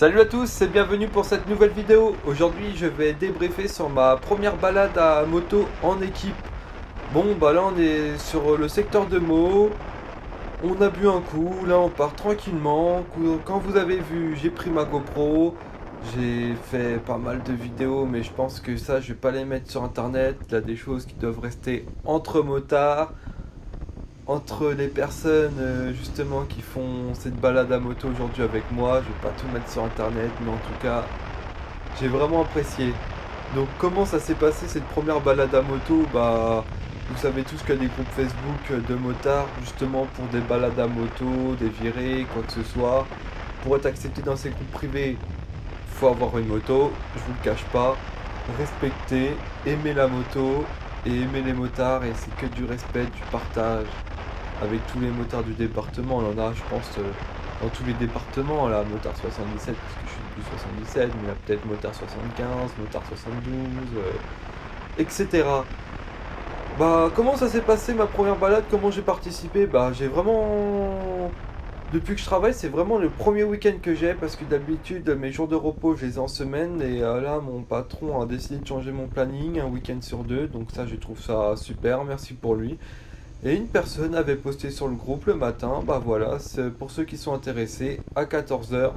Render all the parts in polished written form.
Salut à tous et bienvenue pour cette nouvelle vidéo. Aujourd'hui je vais débriefer sur ma première balade à moto en équipe. Bon bah là on est sur le secteur de Meaux. On a bu un coup, là on part tranquillement. Quand vous avez vu, j'ai pris ma GoPro. J'ai fait pas mal de vidéos mais je pense que ça je vais pas les mettre sur internet. Il y a des choses qui doivent rester entre motards, entre les personnes justement qui font cette balade à moto aujourd'hui avec moi. Je vais pas tout mettre sur internet, mais en tout cas j'ai vraiment apprécié. Donc comment ça s'est passé cette première balade à moto? Bah vous savez tous qu'il y a des groupes Facebook de motards justement pour des balades à moto, des virées, quoi que ce soit. Pour être accepté dans ces groupes privés, faut avoir une moto, je vous le cache pas. Respecter, aimer la moto et aimer les motards, et c'est que du respect, du partage avec tous les motards du département. On en a je pense dans tous les départements là, motard 77 parce que je suis plus 77, mais il y a peut-être motard 75, motard 72, etc. Bah comment ça s'est passé ma première balade, comment j'ai participé? Bah j'ai vraiment... Depuis que je travaille, c'est vraiment le premier week-end que j'ai, parce que d'habitude mes jours de repos je les ai en semaine, et là mon patron a décidé de changer mon planning, un week-end sur deux, donc ça je trouve ça super, merci pour lui. Et une personne avait posté sur le groupe le matin, bah voilà, c'est pour ceux qui sont intéressés, à 14h30,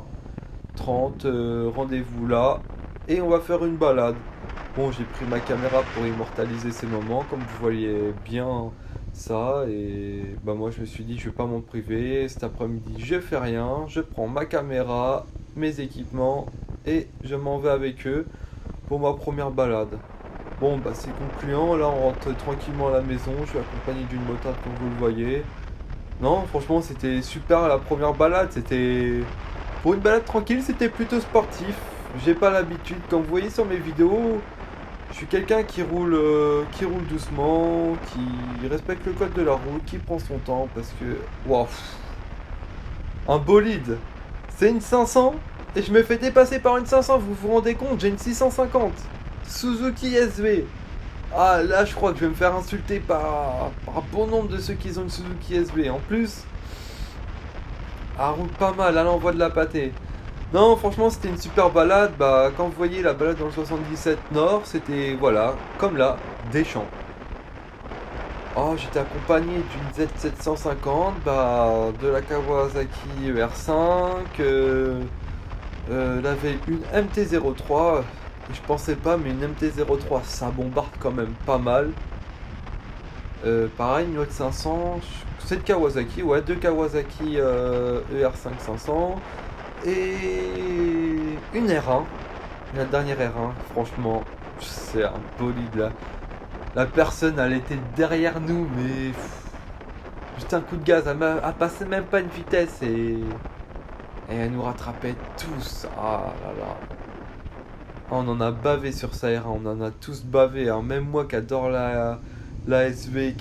rendez-vous là, et on va faire une balade. Bon, j'ai pris ma caméra pour immortaliser ces moments, comme vous voyez bien ça, et bah moi je me suis dit je vais pas m'en priver. Cet après-midi je fais rien, je prends ma caméra, mes équipements, et je m'en vais avec eux pour ma première balade. Bon bah c'est concluant, là on rentre tranquillement à la maison, je suis accompagné d'une motarde comme vous le voyez. Non franchement c'était super la première balade, c'était... Pour une balade tranquille c'était plutôt sportif. J'ai pas l'habitude, comme vous voyez sur mes vidéos, je suis quelqu'un qui roule doucement, qui respecte le code de la route, qui prend son temps parce que... Waouh. Un bolide, c'est une 500 et je me fais dépasser par une 500, vous vous rendez compte, j'ai une 650. Suzuki SV. Ah là je crois que je vais me faire insulter par un bon nombre de ceux qui ont une Suzuki SV. En plus, elle roule pas mal, elle envoie de la pâtée. Non franchement c'était une super balade. Bah quand vous voyez la balade dans le 77 Nord, c'était voilà, comme là, des champs. Oh j'étais accompagné d'une Z750, bah de la Kawasaki ER5, elle avait une MT-03. Je pensais pas, mais une MT-03 ça bombarde quand même pas mal. Pareil, une autre 500, c'est de Kawasaki, ouais, deux Kawasaki ER5 500 et une R1, la dernière R1. Franchement, c'est un bolide là. La personne elle était derrière nous, mais juste un coup de gaz, elle passait même pas une vitesse et elle nous rattrapait tous. Ah là là. On en a bavé sur ça, on en a tous bavé, hein. Même moi qui adore la SV,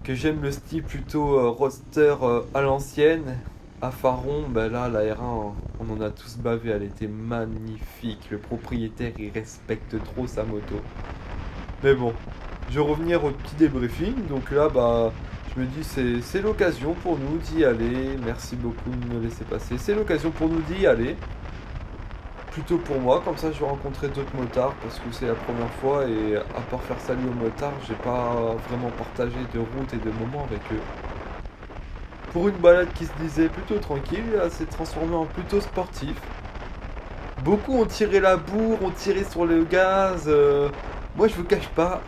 que j'aime le style plutôt roadster à l'ancienne, à Faron, ben là la R1, on en a tous bavé, elle était magnifique. Le propriétaire il respecte trop sa moto. Mais bon, je vais revenir au petit débriefing. Donc là, bah, je me dis c'est l'occasion pour nous d'y aller. Merci beaucoup de me laisser passer. C'est l'occasion pour nous d'y aller. Plutôt pour moi, comme ça je vais rencontrer d'autres motards parce que c'est la première fois et à part faire salut aux motards, j'ai pas vraiment partagé de route et de moments avec eux. Pour une balade qui se disait plutôt tranquille, là s'est transformé en plutôt sportif. Beaucoup ont tiré la bourre, ont tiré sur le gaz. Moi je vous cache pas.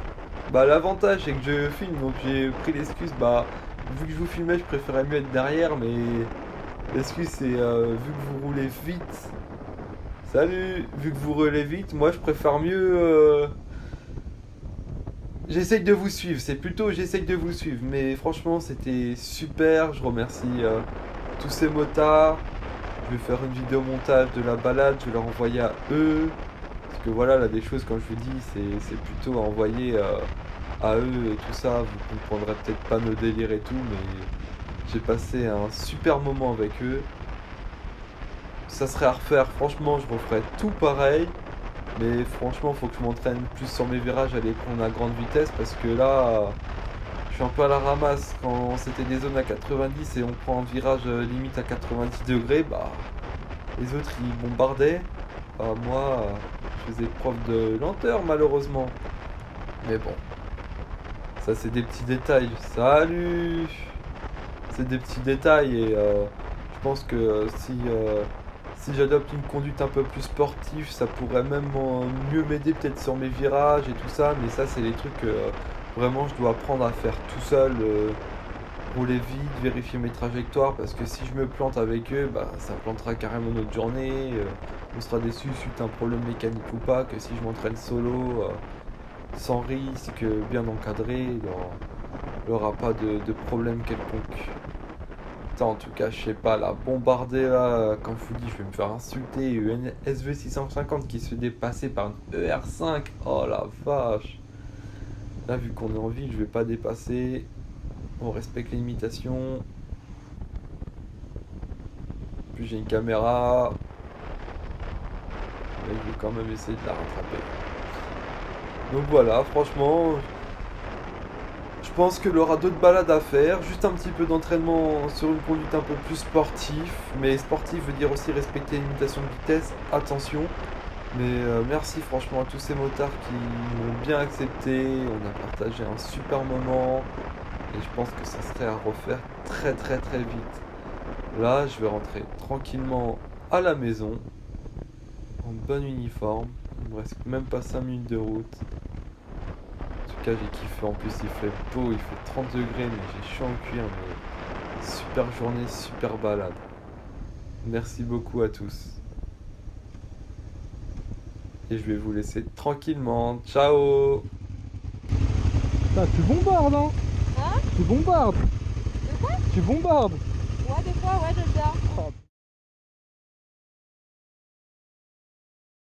Bah l'avantage c'est que je filme donc j'ai pris l'excuse. Bah vu que je vous filmais je préférais mieux être derrière mais l'excuse c'est vu que vous roulez vite. Salut, vu que vous roulez vite, moi je préfère mieux. J'essaye de vous suivre, c'est plutôt j'essaye de vous suivre, mais franchement c'était super. Je remercie tous ces motards. Je vais faire une vidéo montage de la balade, je vais leur envoyer à eux. Parce que voilà, là des choses, comme je vous dis, c'est plutôt à envoyer à eux et tout ça. Vous comprendrez peut-être pas nos délires et tout, mais j'ai passé un super moment avec eux. Ça serait à refaire, franchement, je referais tout pareil. Mais franchement, faut que je m'entraîne plus sur mes virages, aller prendre à grande vitesse parce que là, je suis un peu à la ramasse. Quand c'était des zones à 90 et on prend un virage limite à 90 degrés, bah les autres ils bombardaient. Bah, moi, je faisais preuve de lenteur malheureusement. Mais bon, ça c'est des petits détails. Salut! C'est des petits détails et je pense que si j'adopte une conduite un peu plus sportive, ça pourrait même mieux m'aider peut-être sur mes virages et tout ça. Mais ça, c'est les trucs que vraiment je dois apprendre à faire tout seul. Rouler vite, vérifier mes trajectoires. Parce que si je me plante avec eux, bah, ça plantera carrément notre journée. On sera déçu suite à un problème mécanique ou pas. Que si je m'entraîne solo, sans risque, bien encadré, il n'y aura pas de problème quelconque. En tout cas, je sais pas, la bombarder là, quand je vous dis, je vais me faire insulter. Une SV650 qui se fait dépasser par une ER5. Oh la vache. Là, vu qu'on est en ville, je vais pas dépasser. On respecte les limitations. Puis j'ai une caméra. Mais je vais quand même essayer de la rattraper. Donc voilà, franchement. Je pense qu'il aura d'autres balades à faire, juste un petit peu d'entraînement sur une conduite un peu plus sportive, mais sportif veut dire aussi respecter les limitations de vitesse, attention. Mais merci franchement à tous ces motards qui m'ont bien accepté, on a partagé un super moment et je pense que ça serait à refaire très très très vite. Là je vais rentrer tranquillement à la maison, en bon uniforme, il me reste même pas 5 minutes de route. En tout cas j'ai kiffé, en plus il fait beau, il fait 30 degrés mais j'ai chaud en cuir, mais super journée, super balade. Merci beaucoup à tous. Et je vais vous laisser tranquillement. Ciao! Putain, tu bombardes hein? Hein? Tu bombardes! De quoi? Tu bombardes! Ouais, des fois, ouais, j'aime bien. Oh,